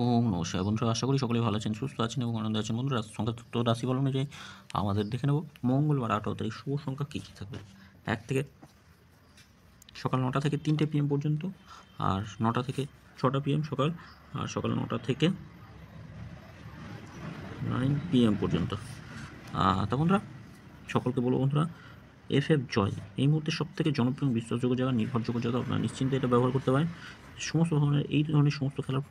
ওম নমস্কার বন্ধুরা, আশা করি সকলেই ভালো আছেন, সুস্থ আছেন এবং আনন্দে আছেন। বন্ধুরা, সংখ্যা তত্ত্ব রাশিফল অনুযায়ী আমাদের দেখে নেব মঙ্গলবার 18 তারিখ শুভ সংখ্যা কী কী থাকবে। 1 থেকে সকাল 9টা থেকে 3টে PM পর্যন্ত, আর 9টা থেকে 6টা PM সকাল, আর সকাল 9টা থেকে 9 PM পর্যন্ত। তা বন্ধুরা, সকলকে বলবো বন্ধুরা, FF জয় এই মুহূর্তে সবথেকে জনপ্রিয় বিশ্বাসযোগ্য জায়গা, নির্ভরযোগ্য জায়গা। আপনারা নিশ্চিন্তে এটা ব্যবহার করতে পারেন। সমস্ত ধরনের এই ধরনের সমস্ত খেলার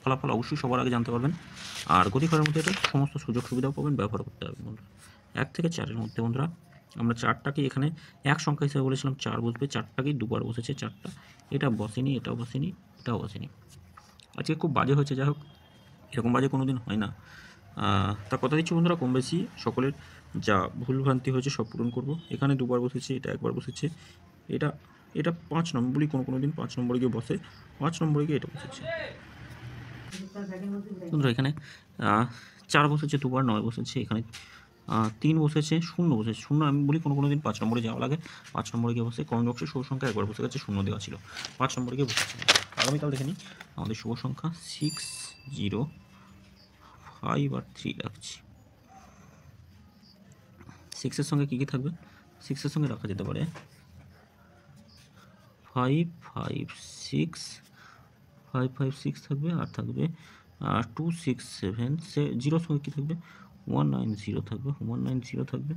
ফলাফল অবশ্যই সবার আগে জানতে পারবেন, আর গতি করার মধ্যে এটা সমস্ত সুযোগ সুবিধাও পাবেন, ব্যবহার করতে হবে বন্ধুরা। 1 থেকে 4-এর মধ্যে বন্ধুরা, আমরা 4টাকে এখানে এক সংখ্যা হিসেবে বলেছিলাম 4 বসবে, 4টাকেই দুবার বসেছে 4টা। এটা বসেনি, এটাও বসেনি, এটাও বসেনি। আজকে খুব বাজে হয়েছে, যাই হোক, এরকম বাজে কোনো দিন হয় না। তা কথা দিচ্ছি বন্ধুরা, কম বেশি সকলের যা ভুলভ্রান্তি হয়েছে সব পূরণ করব। এখানে দুবার বসেছে, এটা একবার বসেছে, এটা এটা 5 নম্বরই কোনো দিন 5 নম্বরে গিয়ে বসে, 5 নম্বরে গিয়ে এটা বসেছে বন্ধুরা। এখানে 4 বসেছে দুবার, 9 বসেছে, এখানে 3 বসেছে, 0 বসেছে। 0 আমি বলি কোনো দিন 5 নম্বরে যাওয়া লাগে, 5 নম্বরে গিয়ে বসে। কমেন্ট বক্সে শুভ সংখ্যা একবার বসে গেছে, 0 দেওয়া ছিল, 5 নম্বরে গিয়ে বসেছে। আগামীকাল দেখে নিই আমাদের শুভ সংখ্যা 6, 0, 5 আর 3 রাখছি। 6-এর সঙ্গে কী কী থাকবে? 6-এর সঙ্গে রাখা যেতে পারে 5, 5, 6, 5, 5, 6 থাকবে, আর থাকবে 2, 6, 7, 0-র সঙ্গে কী থাকবে? 190 থাকবে, 190 থাকবে,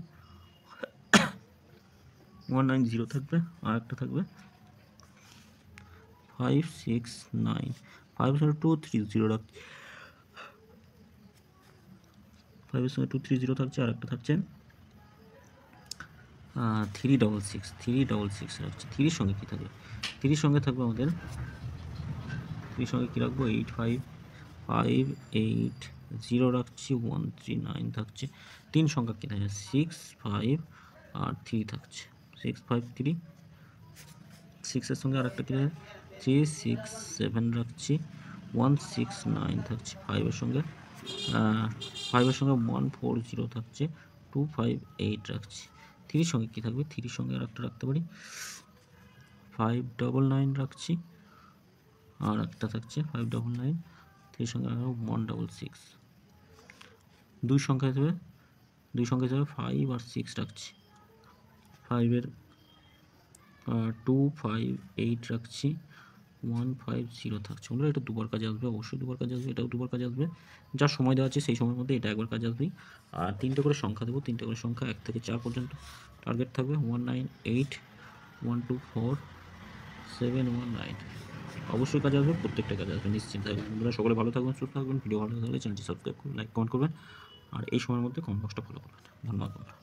190 থাকবে, আর একটা থাকবে 5, 6, 9, 5-এর সঙ্গে 2, 3, 0 রাখছে, 5-এর সঙ্গে 2, 3, 0 থাকছে, আর একটা থাকছে 3, 6, 3, 6 রাখছি। 3-এর সঙ্গে কী থাকবে? 3-এর সঙ্গে থাকবে আমাদের, 3-এর সঙ্গে কী রাখবো? 8, 5, 5, 8, 0 রাখছি, 1, 3, 9 থাকছে। 3 সংখ্যা কী থাকছে? 6, 5 আর 3 থাকছে, 6, 5, 3। 6-এর সঙ্গে আর একটা কী থাকছে? 3, 6, 7 রাখছি, 1, 6, 9 থাকছে। 5-এর সঙ্গে 1, 4, 0 থাকছে, 2, 5, 8 রাখছি। 3-এর সঙ্গে কী থাকবে? 3-এর সঙ্গে আর একটা রাখতে পারি, 5, 9 রাখছি, আর একটা থাকছে 5, 9। 3-এর সঙ্গে 1, 6। 2 সংখ্যা হিসেবে 5 আর 6 রাখছি। 5-এর 2, 5, 8 রাখছি, 1, 5, 0 থাকছে। বন্ধুরা, এটা দুবার কাজে আসবে, অবশ্যই দুবার কাজে আসবে, এটাও দুবার কাজে আসবে। যা সময় দেওয়া আছে সেই সময়ের মধ্যে এটা একবার কাজে আসবেই। আর 3টে করে সংখ্যা দেবো, 3টে করে সংখ্যা 1 থেকে 4 পর্যন্ত। টার্গেট থাকবে 1, 9, 8, 1, 2, 4, 7, 1, 9। অবশ্যই কাজে আসবে, প্রত্যেকটা কাজে আসবে, নিশ্চিন্ত থাকবেন। বন্ধুরা, সকলে ভালো থাকবেন, সুস্থ থাকবেন। ভিডিও ভালো লাগলে চ্যানেলটি সাবস্ক্রাইব করুন, লাইক, কমেন্ট করবেন, আর এই সময়ের মধ্যে কমেন্ট বক্সটা ফলো করবেন। ধন্যবাদ বন্ধুরা।